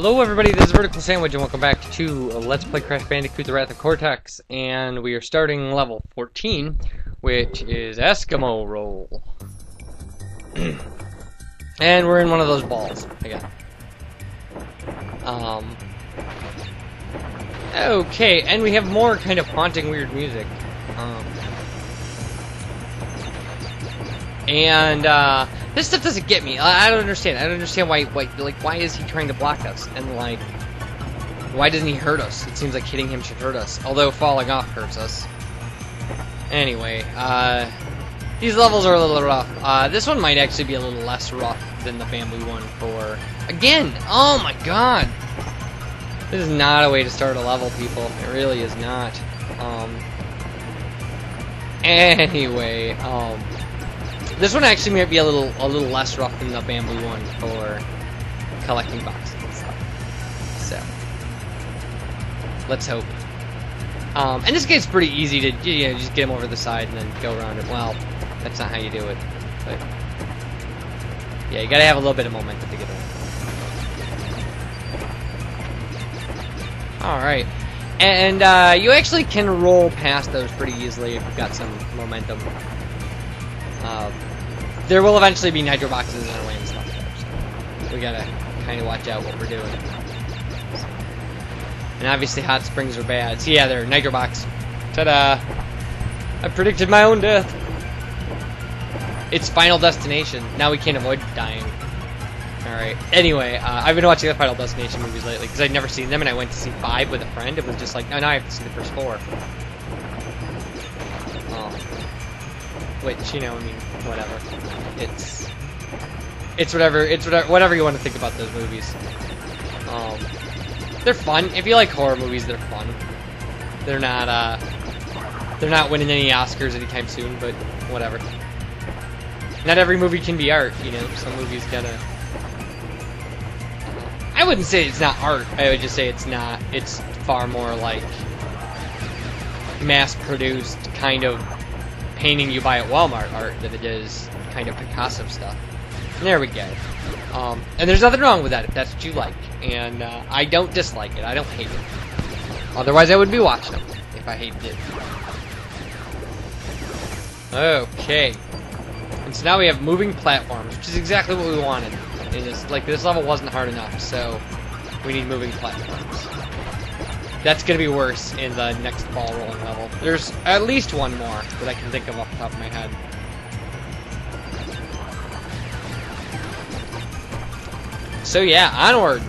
Hello everybody, this is VerticalSandwich and welcome back to Let's Play Crash Bandicoot-The Wrath of Cortex, and we are starting level 14, which is Eskimo Roll. And we're in one of those balls, again. Okay, and we have more kind of haunting weird music. This stuff doesn't get me. I don't understand. I don't understand why is he trying to block us? And, like, why doesn't he hurt us? It seems like hitting him should hurt us. Although falling off hurts us. Anyway, these levels are a little rough. This one might actually be a little less rough than the bamboo one for... Again! Oh my god! This is not a way to start a level, people. It really is not. Anyway, this one actually might be a little less rough than the bamboo one for collecting boxes and stuff. So let's hope. And this gets pretty easy to just get him over the side and then go around it. Well, that's not how you do it, but yeah, you gotta have a little bit of momentum to get around. All right, and you actually can roll past those pretty easily if you've got some momentum. There will eventually be nitro boxes in our way and stuff there, so we gotta kind of watch out what we're doing. And obviously hot springs are bad. So yeah, they're nitro box. Ta-da! I predicted my own death. It's Final Destination. Now we can't avoid dying. Alright. Anyway, I've been watching the Final Destination movies lately because I'd never seen them, and I went to see 5 with a friend. It was just like, no, now I have to see the first 4. Which, you know, I mean, whatever. It's whatever you want to think about those movies. They're fun. If you like horror movies, they're fun. They're not winning any Oscars anytime soon, but whatever. Not every movie can be art, you know. Some movies gotta... I wouldn't say it's not art. I would just say it's not. It's far more like mass-produced kind of painting you buy at Walmart art than it is kind of Picasso stuff. There we go. And there's nothing wrong with that if that's what you like. And I don't dislike it. I don't hate it. Otherwise I would be watching them if I hated it. Okay. And so now we have moving platforms, which is exactly what we wanted. This level wasn't hard enough, so we need moving platforms. That's gonna be worse in the next ball rolling level. There's at least one more that I can think of off the top of my head. So yeah, onward!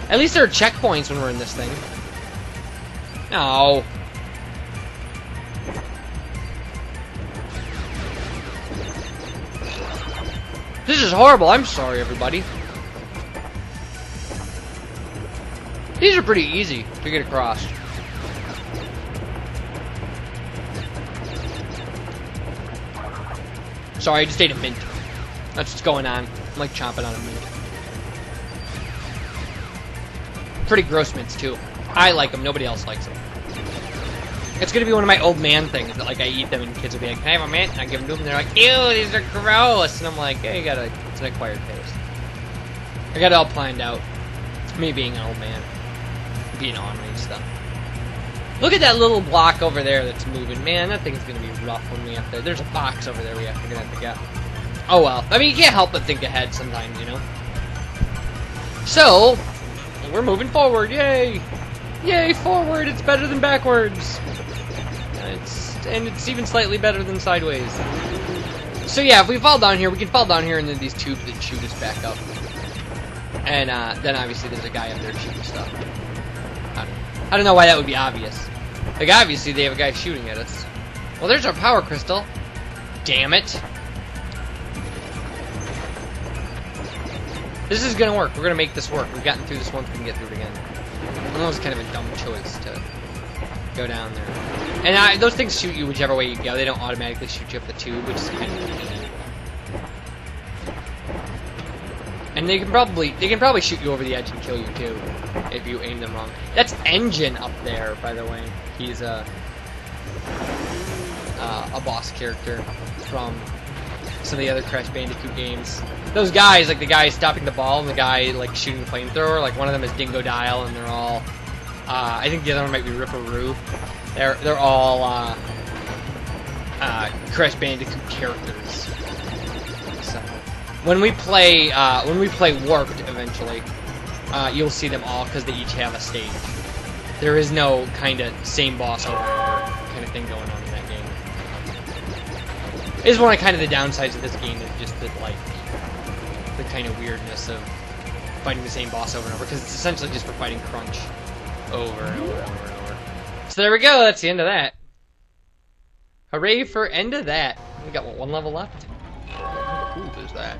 At least there are checkpoints when we're in this thing. No. This is horrible, I'm sorry everybody. These are pretty easy to get across. Sorry, I just ate a mint. That's what's going on. I'm like chomping on a mint. Pretty gross mints too. I like them, nobody else likes them. It's gonna be one of my old man things that, like, I eat them and kids will be like, can I have a mint? And I give them to them and they're like, ew, these are gross. And I'm like, hey, it's an acquired taste. I got it all planned out. It's me being an old man. Being ornery and stuff. Look at that little block over there that's moving. Man, that thing's gonna be rough when we have to... There's a box over there we're gonna have to get. Oh well. I mean, you can't help but think ahead sometimes, you know? So, we're moving forward. Yay! Yay, forward! It's better than backwards! And it's even slightly better than sideways. So yeah, if we fall down here, we can fall down here into these tubes that shoot us back up. And then obviously there's a guy up there shooting stuff. I don't know why that would be obvious. Like, obviously they have a guy shooting at us. Well, there's our power crystal. Damn it. This is gonna work. We're gonna make this work. We've gotten through this once, we can get through it again. I know it's kind of a dumb choice to go down there. And those things shoot you whichever way you go. They don't automatically shoot you up the tube, which is kind of a pain. And they can probably shoot you over the edge and kill you too, if you aim them wrong. That's Engine up there, by the way. He's a boss character from some of the other Crash Bandicoot games. Those guys, like the guy stopping the ball and the guy like shooting the flamethrower, like one of them is Dingo Dial, and they're all. I think the other one might be Ripperoo. They're all Crash Bandicoot characters. So when we play Warped eventually, you'll see them all because they each have a stage. There is no kind of same boss over and over kind of thing going on in that game. Is one of kind of the downsides of this game is just the the kind of weirdness of fighting the same boss over and over, because it's essentially just for fighting Crunch over and over and over and over. So there we go. That's the end of that. Hooray for end of that. We got one level left. How cool is that?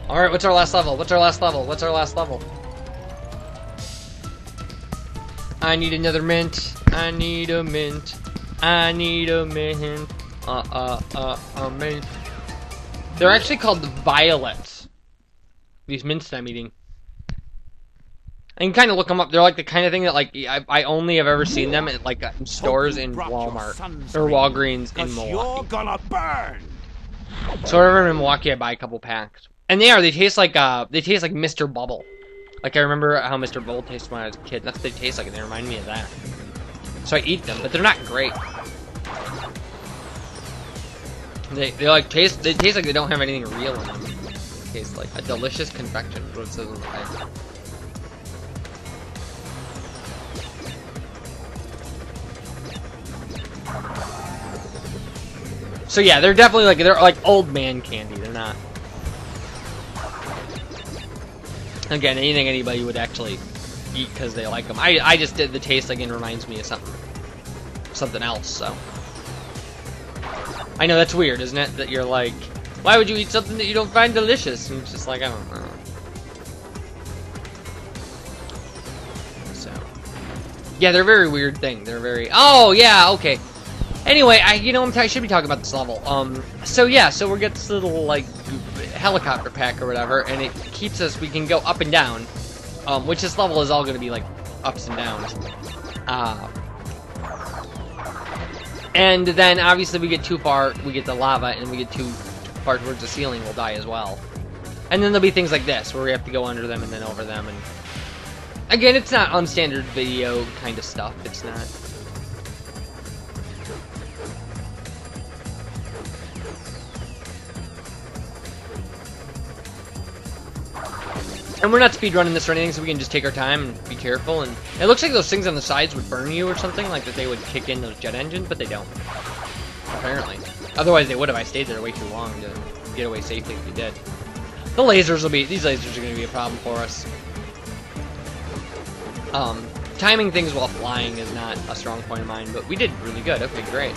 All right. What's our last level? What's our last level? What's our last level? I need another mint. I need a mint. I need a mint. A mint. They're actually called the violets. These mints I'm eating. And you can kind of look them up. They're like the kind of thing that like I only have ever seen them at like stores in Walmart or Walgreens in Milwaukee. You're gonna burn. So whenever I'm in Milwaukee, I buy a couple packs. And they taste like Mr. Bubble. Like I remember how Mr. Bubble tasted when I was a kid. That's what they taste like, and they remind me of that. So I eat them, but they're not great. They taste like they don't have anything real in them. They taste like a delicious confection. What it says on the pack. So yeah, they're definitely they're like old man candy. They're not. Again, anything anybody would actually eat because they like them. I just did the taste again reminds me of something else. So I know that's weird, isn't it? That you're like, why would you eat something that you don't find delicious? And it's just like I don't know. So yeah, they're a very weird thing. They're very. Oh yeah, okay. Anyway, I should be talking about this level. So yeah, so we get this little like helicopter pack or whatever, and it keeps us. We can go up and down, which this level is all going to be like ups and downs. And then obviously we get too far, we get the lava, and we get too far towards the ceiling, we'll die as well. And then there'll be things like this where we have to go under them and then over them. And again, it's not unstandard video kind of stuff. It's not. And we're not speedrunning this or anything, so we can just take our time and be careful. And it looks like those things on the sides would burn you or something, like that they would kick in those jet engines, but they don't. Apparently. Otherwise they would have. I stayed there way too long to get away safely if we did. The lasers will be, these lasers are going to be a problem for us. Timing things while flying is not a strong point of mine, but we did really good. Okay, great.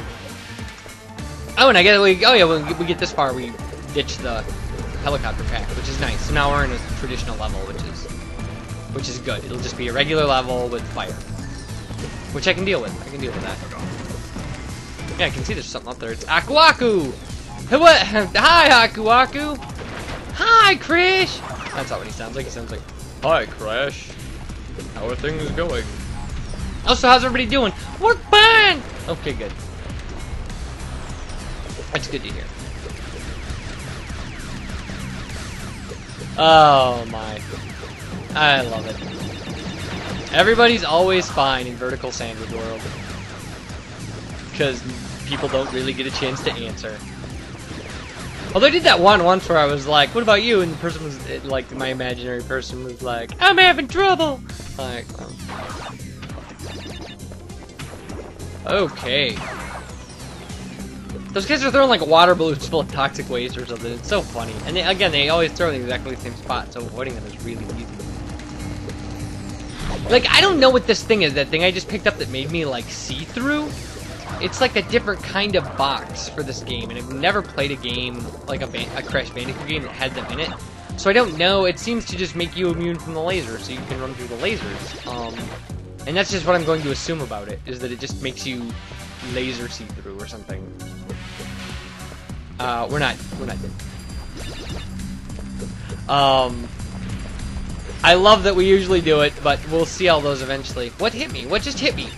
Oh, and I get, oh yeah, we get this far, we ditch the helicopter pack, which is nice. So now we're in a traditional level, which is good. It'll just be a regular level with fire, which I can deal with. I can deal with that. Yeah, I can see there's something up there. It's Aku Aku. Hey, what? Hi, Aku Aku. Hi, Crash. That's not what he sounds like. He sounds like, hi, Crash. How are things going? Oh, so how's everybody doing? We're fine. Okay, good. That's good to hear. Oh my. I love it. Everybody's always fine in VerticalSandwich world. Because people don't really get a chance to answer. Although I did that once where I was like, what about you? And the person was, like, my imaginary person was like, I'm having trouble! Like, okay. Those kids are throwing like water balloons full of toxic waste or something. It's so funny. And they always throw in exactly the same spot, so avoiding them is really easy. Like, I don't know what this thing is, that thing I just picked up that made me like see-through. It's like a different kind of box for this game, and I've never played a game, like a Crash Bandicoot game that had them in it. So I don't know, it seems to just make you immune from the lasers, so you can run through the lasers. And that's just what I'm going to assume about it, is that it just makes you laser see-through or something. We're not dead. I love that we usually do it, but we'll see all those eventually. What hit me? What just hit me?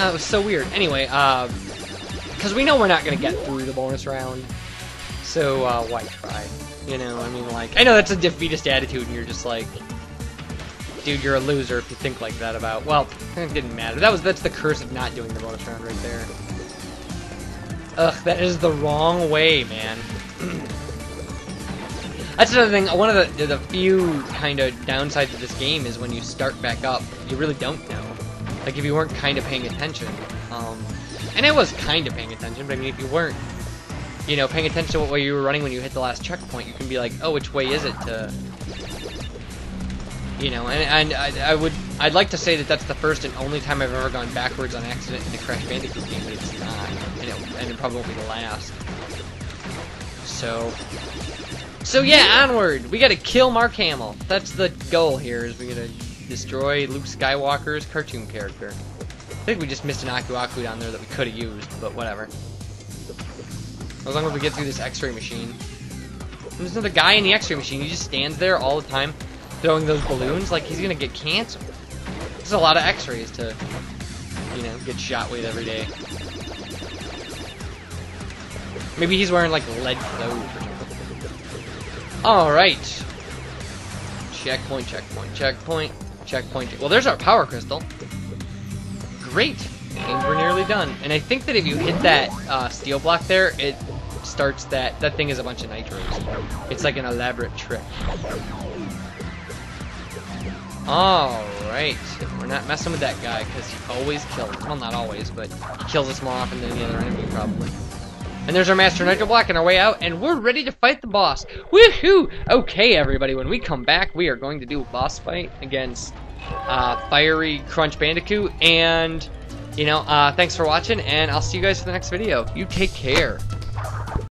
It was so weird. Anyway, Because we know we're not going to get through the bonus round. So, why try? You know, I mean, like, I know that's a defeatist attitude, and you're just like, dude, you're a loser if you think like that about, well, it didn't matter. That's the curse of not doing the bonus round right there. Ugh, that is the wrong way, man. That's another thing, one of the few kind of downsides of this game is when you start back up, you really don't know. Like, if you weren't kind of paying attention. And I was kind of paying attention, but I mean, if you weren't, you know, paying attention to what way you were running when you hit the last checkpoint, you can be like, oh, which way is it to... You know, and I'd like to say that that's the first and only time I've ever gone backwards on accident in a Crash Bandicoot game, but it's not. And it probably won't be the last. So yeah, onward! We gotta kill Mark Hamill. That's the goal here, is we gotta destroy Luke Skywalker's cartoon character. I think we just missed an Aku Aku down there that we could have used, but whatever. As long as we get through this X-ray machine. And there's another guy in the X-ray machine, he just stands there all the time, throwing those balloons, like he's gonna get cancer. There's a lot of X-rays to, you know, get shot with every day. Maybe he's wearing like lead clothes or something. Alright. Checkpoint, checkpoint, checkpoint, checkpoint. Well, there's our power crystal. Great. And we're nearly done. And I think that if you hit that steel block there, it starts that thing is a bunch of nitros. It's like an elaborate trick. Alright, we're not messing with that guy, because he always kills. Well, not always, but he kills us more often than the other enemy, probably. And there's our Master Nitro Block on our way out, and we're ready to fight the boss. Woohoo! Okay, everybody, when we come back, we are going to do a boss fight against Fiery Crunch Bandicoot, and, you know, thanks for watching, and I'll see you guys for the next video. You take care.